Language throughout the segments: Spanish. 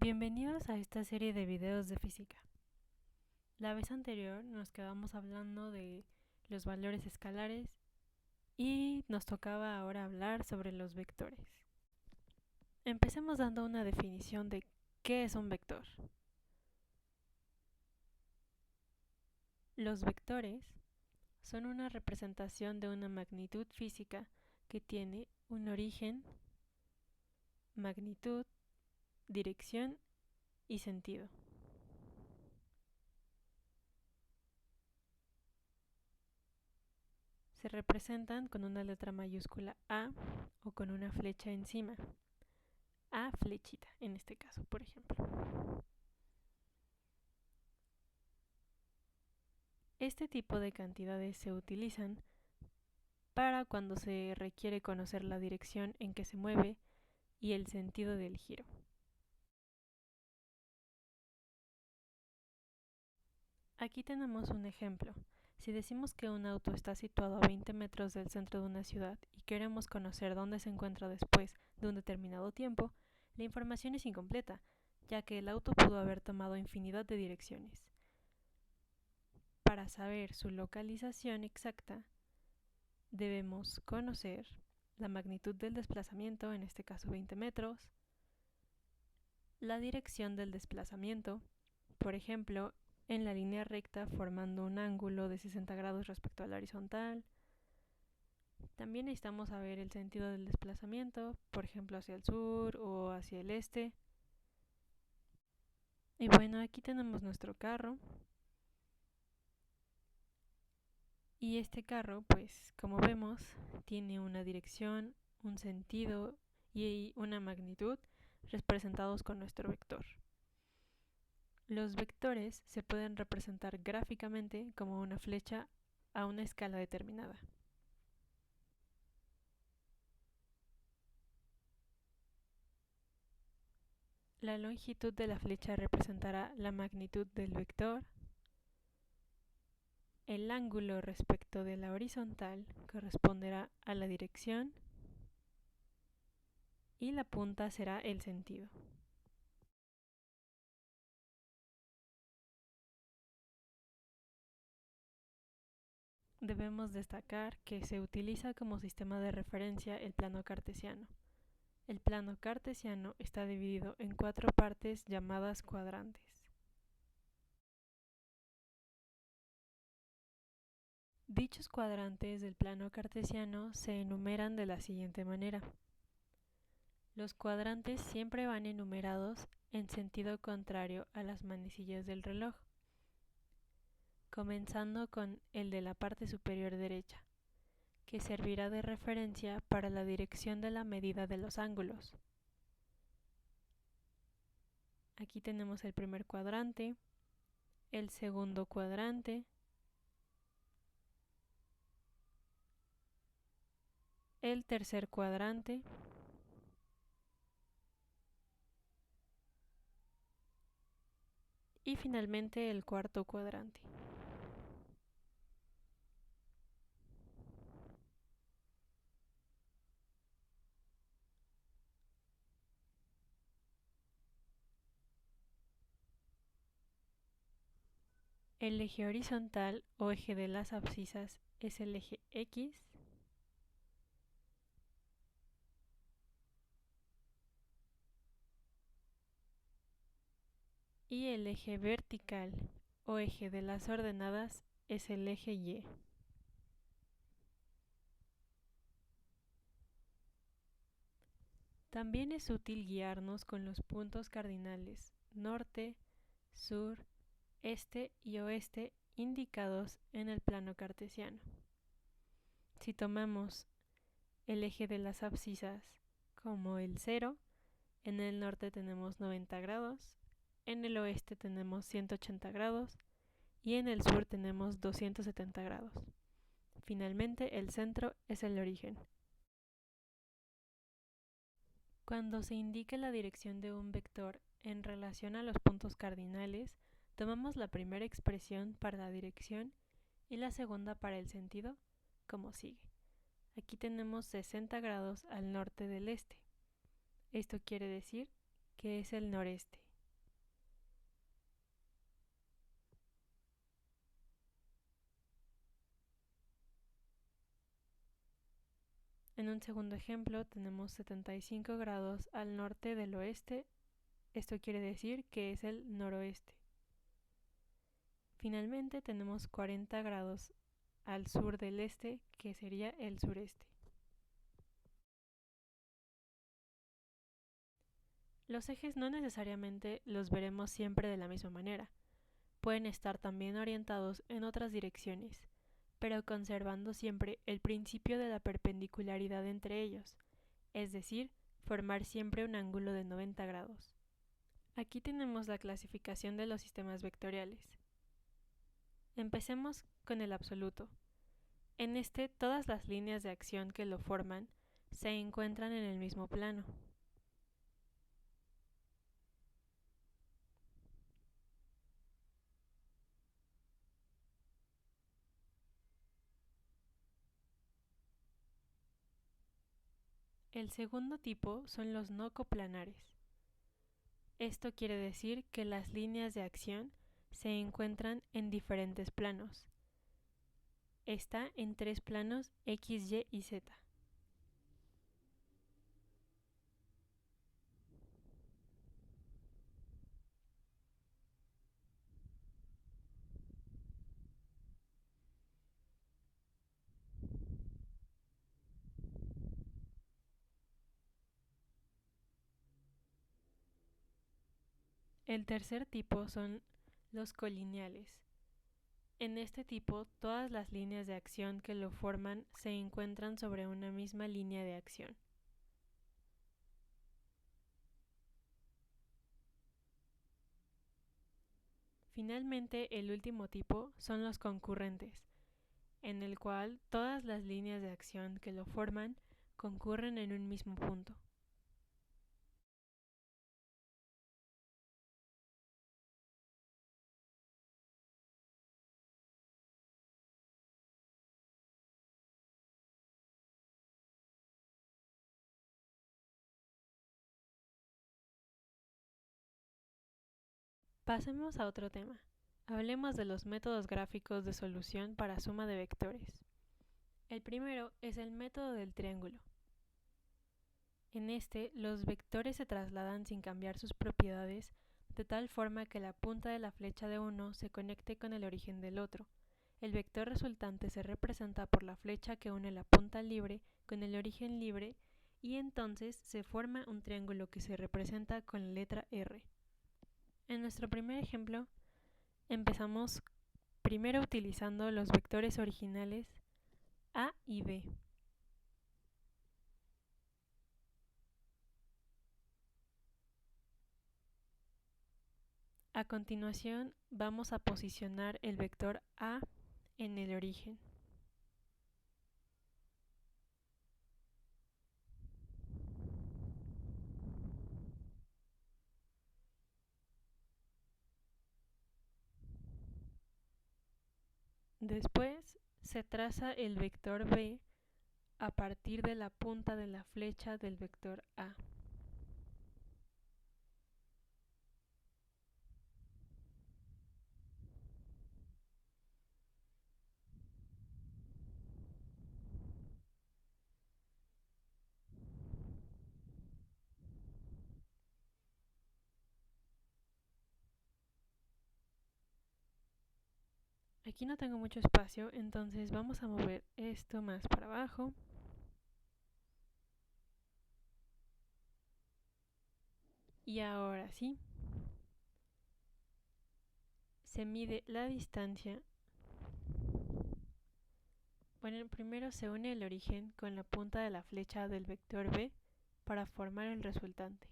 Bienvenidos a esta serie de videos de física. La vez anterior nos quedamos hablando de los valores escalares y nos tocaba ahora hablar sobre los vectores. Empecemos dando una definición de qué es un vector. Los vectores son una representación de una magnitud física que tiene un origen, magnitud, dirección y sentido. Se representan con una letra mayúscula A o con una flecha encima. A flechita, en este caso, por ejemplo. Este tipo de cantidades se utilizan para cuando se requiere conocer la dirección en que se mueve y el sentido del giro. Aquí tenemos un ejemplo. Si decimos que un auto está situado a 20 metros del centro de una ciudad y queremos conocer dónde se encuentra después de un determinado tiempo, la información es incompleta, ya que el auto pudo haber tomado infinidad de direcciones. Para saber su localización exacta, debemos conocer la magnitud del desplazamiento, en este caso 20 metros, la dirección del desplazamiento, por ejemplo, en la línea recta formando un ángulo de 60 grados respecto a la horizontal. También necesitamos saber el sentido del desplazamiento, por ejemplo hacia el sur o hacia el este. Y bueno, aquí tenemos nuestro carro. Y este carro, pues como vemos, tiene una dirección, un sentido y una magnitud representados con nuestro vector. Los vectores se pueden representar gráficamente como una flecha a una escala determinada. La longitud de la flecha representará la magnitud del vector. El ángulo respecto de la horizontal corresponderá a la dirección y la punta será el sentido. Debemos destacar que se utiliza como sistema de referencia el plano cartesiano. El plano cartesiano está dividido en 4 partes llamadas cuadrantes. Dichos cuadrantes del plano cartesiano se enumeran de la siguiente manera. Los cuadrantes siempre van enumerados en sentido contrario a las manecillas del reloj, comenzando con el de la parte superior derecha, que servirá de referencia para la dirección de la medida de los ángulos. Aquí tenemos el primer cuadrante, el segundo cuadrante, el tercer cuadrante, y finalmente el cuarto cuadrante. El eje horizontal o eje de las abscisas es el eje X. Y el eje vertical o eje de las ordenadas es el eje Y. También es útil guiarnos con los puntos cardinales norte, sur, este y oeste indicados en el plano cartesiano. Si tomamos el eje de las abscisas como el 0, en el norte tenemos 90 grados, en el oeste tenemos 180 grados y en el sur tenemos 270 grados. Finalmente, el centro es el origen. Cuando se indique la dirección de un vector en relación a los puntos cardinales, tomamos la primera expresión para la dirección y la segunda para el sentido, como sigue. Aquí tenemos 60 grados al norte del este. Esto quiere decir que es el noreste. En un segundo ejemplo tenemos 75 grados al norte del oeste, esto quiere decir que es el noroeste. Finalmente tenemos 40 grados al sur del este, que sería el sureste. Los ejes no necesariamente los veremos siempre de la misma manera. Pueden estar también orientados en otras direcciones, pero conservando siempre el principio de la perpendicularidad entre ellos, es decir, formar siempre un ángulo de 90 grados. Aquí tenemos la clasificación de los sistemas vectoriales. Empecemos con el absoluto. En este, todas las líneas de acción que lo forman se encuentran en el mismo plano. El segundo tipo son los no coplanares. Esto quiere decir que las líneas de acción se encuentran en diferentes planos. Está en 3 planos X, Y y Z. El tercer tipo son los colineales. En este tipo, todas las líneas de acción que lo forman se encuentran sobre una misma línea de acción. Finalmente, el último tipo son los concurrentes, en el cual todas las líneas de acción que lo forman concurren en un mismo punto. Pasemos a otro tema. Hablemos de los métodos gráficos de solución para suma de vectores. El primero es el método del triángulo. En este, los vectores se trasladan sin cambiar sus propiedades, de tal forma que la punta de la flecha de uno se conecte con el origen del otro. El vector resultante se representa por la flecha que une la punta libre con el origen libre y entonces se forma un triángulo que se representa con la letra R. En nuestro primer ejemplo, empezamos primero utilizando los vectores originales A y B. A continuación, vamos a posicionar el vector A en el origen. Después, se traza el vector B a partir de la punta de la flecha del vector A. Aquí no tengo mucho espacio, entonces vamos a mover esto más para abajo. Y ahora sí, se mide la distancia. Bueno, primero se une el origen con la punta de la flecha del vector B para formar el resultante.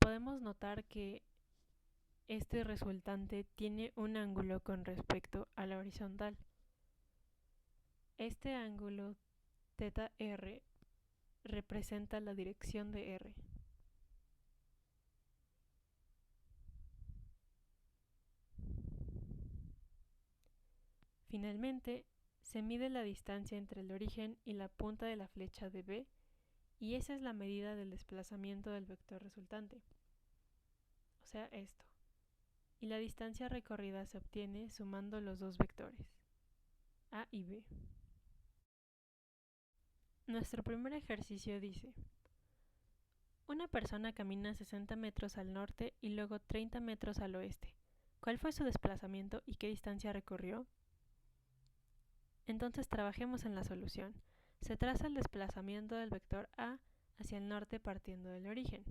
Podemos notar que este resultante tiene un ángulo con respecto a la horizontal. Este ángulo θr representa la dirección de R. Finalmente, se mide la distancia entre el origen y la punta de la flecha de B, y esa es la medida del desplazamiento del vector resultante. O sea, esto. y la distancia recorrida se obtiene sumando los dos vectores, A y B. Nuestro primer ejercicio dice: una persona camina 60 metros al norte y luego 30 metros al oeste. ¿Cuál fue su desplazamiento y qué distancia recorrió? Entonces trabajemos en la solución. Se traza el desplazamiento del vector A hacia el norte partiendo del origen.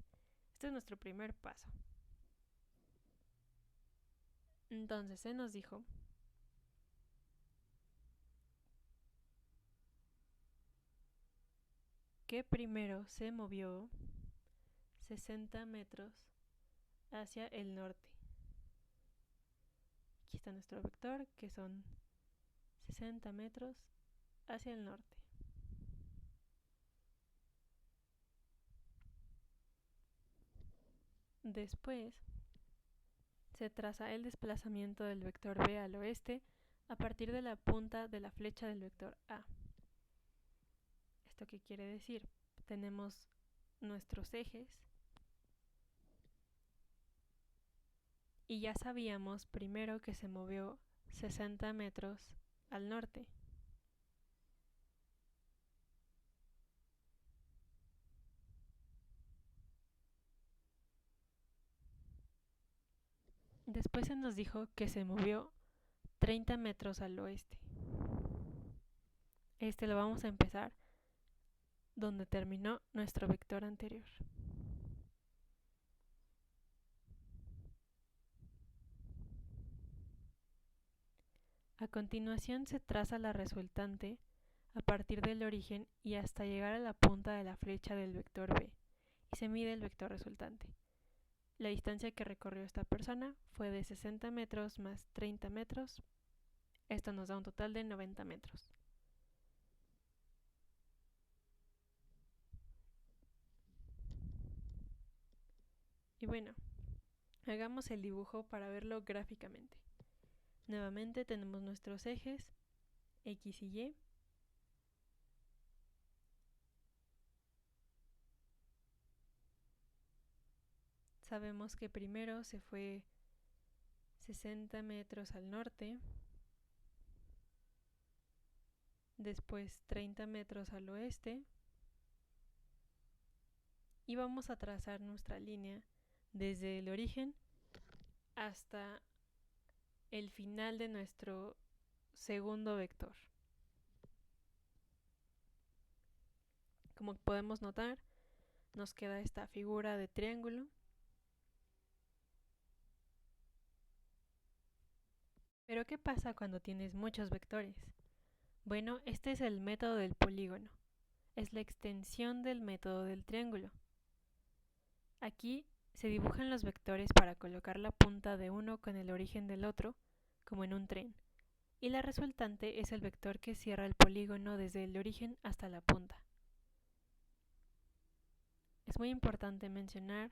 Este es nuestro primer paso. Entonces se nos dijo que primero se movió 60 metros hacia el norte. Aquí está nuestro vector, que son 60 metros hacia el norte. Después se traza el desplazamiento del vector B al oeste a partir de la punta de la flecha del vector A. ¿Esto qué quiere decir? Tenemos nuestros ejes y ya sabíamos primero que se movió 60 metros al norte. Después se nos dijo que se movió 30 metros al oeste. Este lo vamos a empezar donde terminó nuestro vector anterior. A continuación se traza la resultante a partir del origen y hasta llegar a la punta de la flecha del vector B, y se mide el vector resultante. La distancia que recorrió esta persona fue de 60 metros más 30 metros. Esto nos da un total de 90 metros. Y bueno, hagamos el dibujo para verlo gráficamente. Nuevamente tenemos nuestros ejes X y Y. Sabemos que primero se fue 60 metros al norte, después 30 metros al oeste, y vamos a trazar nuestra línea desde el origen hasta el final de nuestro segundo vector. Como podemos notar, nos queda esta figura de triángulo. Pero ¿qué pasa cuando tienes muchos vectores? Bueno, este es el método del polígono. Es la extensión del método del triángulo. Aquí se dibujan los vectores para colocar la punta de uno con el origen del otro, como en un tren, y la resultante es el vector que cierra el polígono desde el origen hasta la punta. Es muy importante mencionar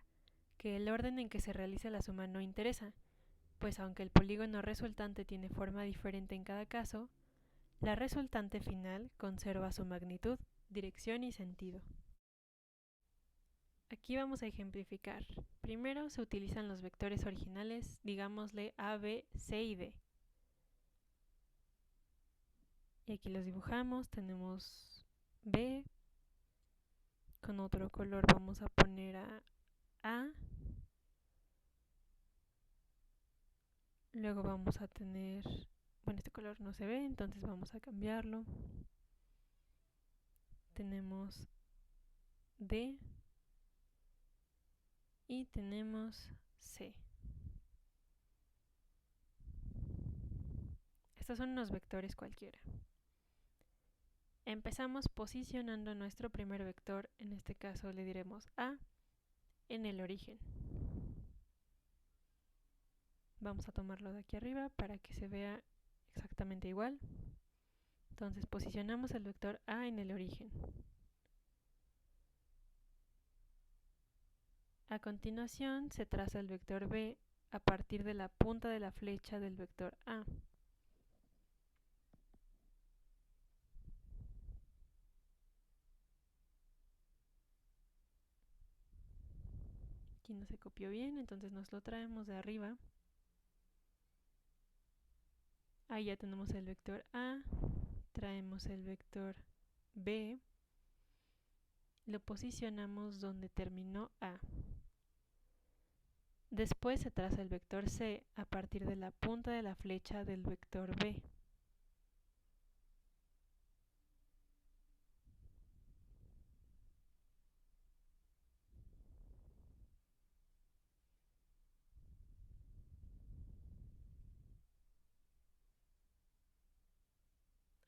que el orden en que se realiza la suma no interesa, pues aunque el polígono resultante tiene forma diferente en cada caso, la resultante final conserva su magnitud, dirección y sentido. Aquí vamos a ejemplificar. Primero se utilizan los vectores originales, digámosle A, B, C y D. Y aquí los dibujamos, tenemos B, con otro color vamos a poner A, luego vamos a tener, bueno, este color no se ve, entonces vamos a cambiarlo. Tenemos D y tenemos C. Estos son unos vectores cualquiera. Empezamos posicionando nuestro primer vector, en este caso le diremos A, en el origen. Vamos a tomarlo de aquí arriba para que se vea exactamente igual. Entonces posicionamos el vector A en el origen. A continuación se traza el vector B a partir de la punta de la flecha del vector A. Aquí no se copió bien, entonces nos lo traemos de arriba. Ahí ya tenemos el vector A, traemos el vector B, lo posicionamos donde terminó A. Después se traza el vector C a partir de la punta de la flecha del vector B.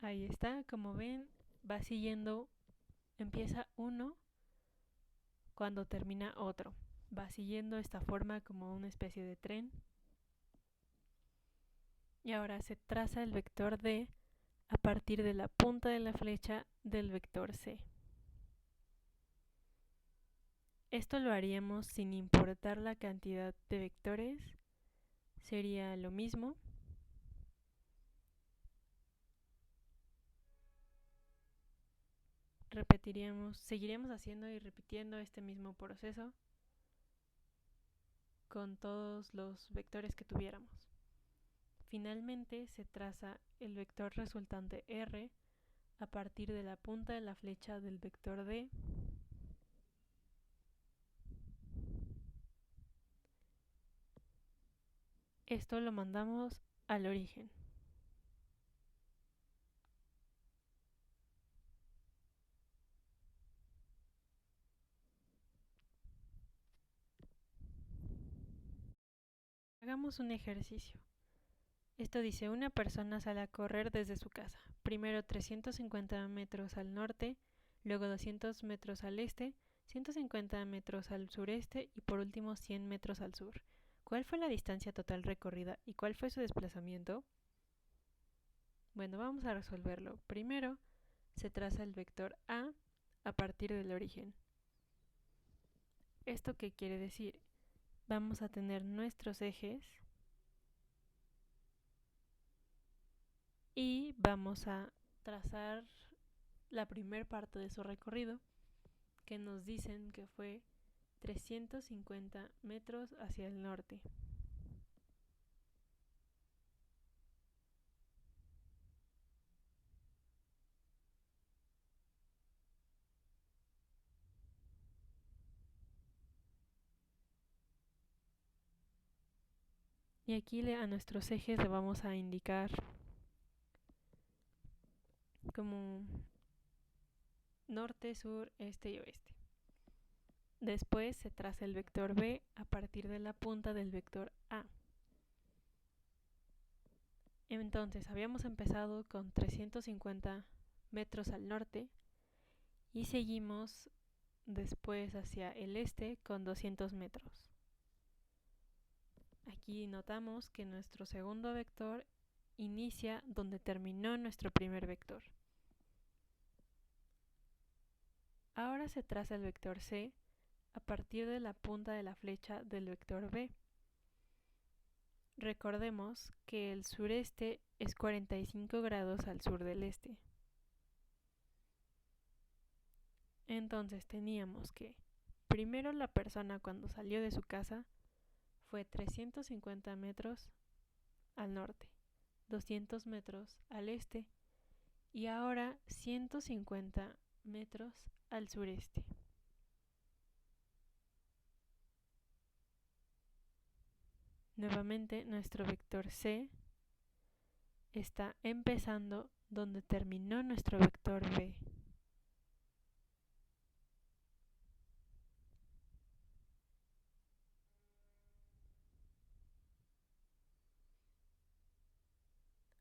Ahí está, como ven, va siguiendo, empieza uno cuando termina otro. Va siguiendo esta forma como una especie de tren. Y ahora se traza el vector D a partir de la punta de la flecha del vector C. Esto lo haríamos sin importar la cantidad de vectores. Sería lo mismo. Seguiríamos haciendo y repitiendo este mismo proceso con todos los vectores que tuviéramos. Finalmente se traza el vector resultante R a partir de la punta de la flecha del vector D. Esto lo mandamos al origen. Hagamos un ejercicio. Esto dice, una persona sale a correr desde su casa. Primero 350 metros al norte, luego 200 metros al este, 150 metros al sureste y por último 100 metros al sur. ¿Cuál fue la distancia total recorrida y cuál fue su desplazamiento? Bueno, vamos a resolverlo. Primero se traza el vector a partir del origen. ¿Esto qué quiere decir? Vamos a tener nuestros ejes y vamos a trazar la primera parte de su recorrido, que nos dicen que fue 350 metros hacia el norte. Y aquí a nuestros ejes le vamos a indicar como norte, sur, este y oeste. Después se traza el vector B a partir de la punta del vector A. Entonces habíamos empezado con 350 metros al norte y seguimos después hacia el este con 200 metros. Aquí notamos que nuestro segundo vector inicia donde terminó nuestro primer vector. Ahora se traza el vector C a partir de la punta de la flecha del vector B. Recordemos que el sureste es 45 grados al sur del este. Entonces teníamos que primero la persona cuando salió de su casa fue 350 metros al norte, 200 metros al este y ahora 150 metros al sureste. Nuevamente nuestro vector C está empezando donde terminó nuestro vector B.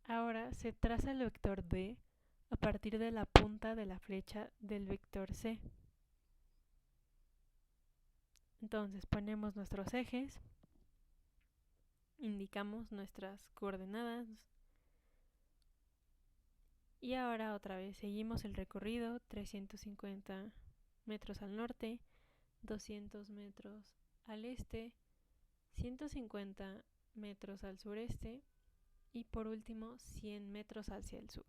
Ahora se traza el vector D a partir de la punta de la flecha del vector C. Entonces ponemos nuestros ejes, indicamos nuestras coordenadas y ahora otra vez seguimos el recorrido, 350 metros al norte, 200 metros al este, 150 metros al sureste y por último 100 metros hacia el sur.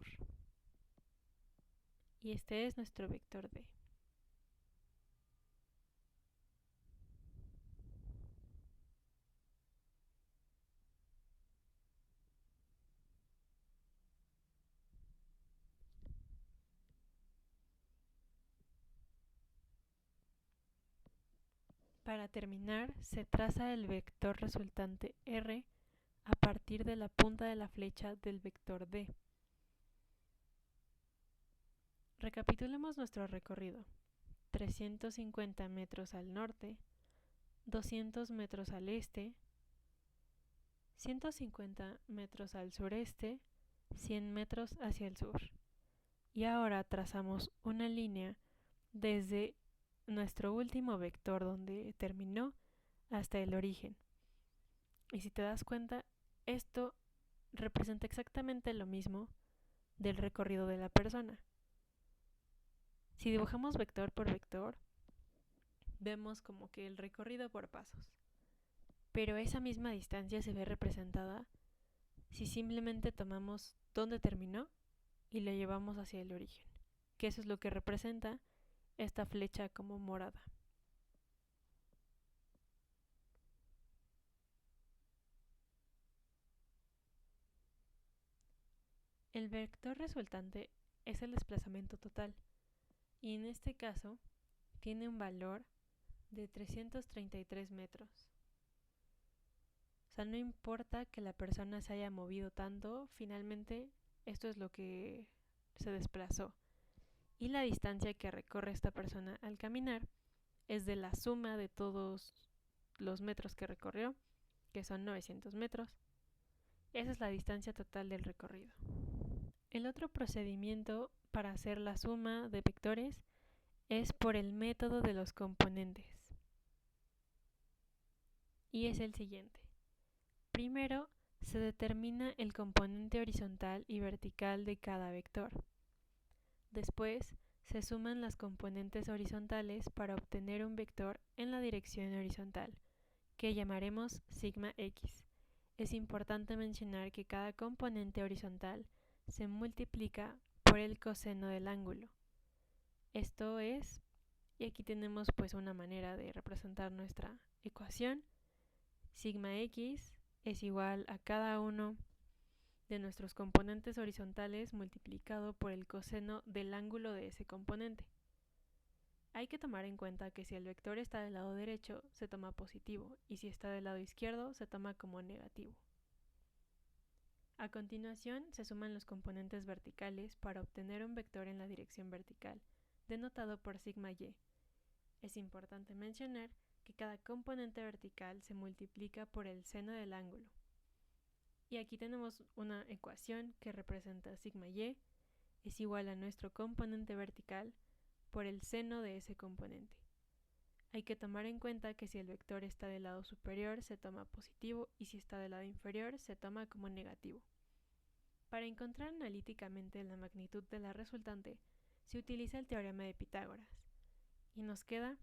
Y este es nuestro vector D. Para terminar, se traza el vector resultante R a partir de la punta de la flecha del vector D. Recapitulemos nuestro recorrido: 350 metros al norte, 200 metros al este, 150 metros al sureste, 100 metros hacia el sur. Y ahora trazamos una línea desde nuestro último vector donde terminó hasta el origen. Y si te das cuenta, esto representa exactamente lo mismo del recorrido de la persona. Si dibujamos vector por vector, vemos como que el recorrido por pasos. Pero esa misma distancia se ve representada si simplemente tomamos dónde terminó y lo llevamos hacia el origen, que eso es lo que representa esta flecha como morada. El vector resultante es el desplazamiento total y en este caso tiene un valor de 333 metros. O sea, no importa que la persona se haya movido tanto, finalmente esto es lo que se desplazó. Y la distancia que recorre esta persona al caminar es de la suma de todos los metros que recorrió, que son 900 metros. Esa es la distancia total del recorrido. El otro procedimiento para hacer la suma de vectores es por el método de los componentes. Y es el siguiente. Primero, se determina el componente horizontal y vertical de cada vector. Después, se suman las componentes horizontales para obtener un vector en la dirección horizontal, que llamaremos sigma x. Es importante mencionar que cada componente horizontal se multiplica por el coseno del ángulo. Esto es, y aquí tenemos pues una manera de representar nuestra ecuación. Sigma x es igual a cada uno de nuestros componentes horizontales multiplicado por el coseno del ángulo de ese componente. Hay que tomar en cuenta que si el vector está del lado derecho, se toma positivo, y si está del lado izquierdo, se toma como negativo. A continuación, se suman los componentes verticales para obtener un vector en la dirección vertical, denotado por sigma y. Es importante mencionar que cada componente vertical se multiplica por el seno del ángulo. Y aquí tenemos una ecuación que representa sigma y es igual a nuestro componente vertical por el seno de ese componente. Hay que tomar en cuenta que si el vector está del lado superior se toma positivo y si está del lado inferior se toma como negativo. Para encontrar analíticamente la magnitud de la resultante se utiliza el teorema de Pitágoras y nos queda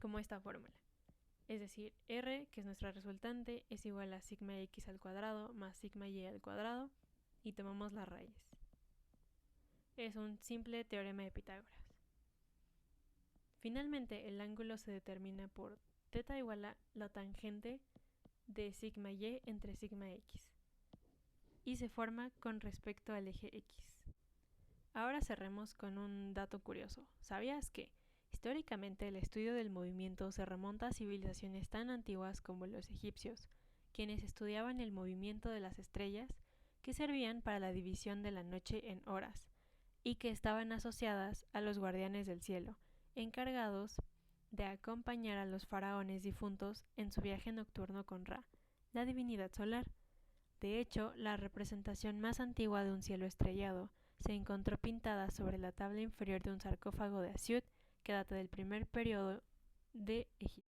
como esta fórmula. Es decir, R, que es nuestra resultante, es igual a sigma x al cuadrado más sigma y al cuadrado y tomamos la raíz. Es un simple teorema de Pitágoras. Finalmente, el ángulo se determina por θ igual a la tangente de sigma y entre sigma x y se forma con respecto al eje x. Ahora cerremos con un dato curioso. ¿Sabías que históricamente el estudio del movimiento se remonta a civilizaciones tan antiguas como los egipcios, quienes estudiaban el movimiento de las estrellas que servían para la división de la noche en horas y que estaban asociadas a los guardianes del cielo, encargados de acompañar a los faraones difuntos en su viaje nocturno con Ra, la divinidad solar? De hecho, la representación más antigua de un cielo estrellado se encontró pintada sobre la tabla inferior de un sarcófago de Asiut que data del primer periodo de Egipto.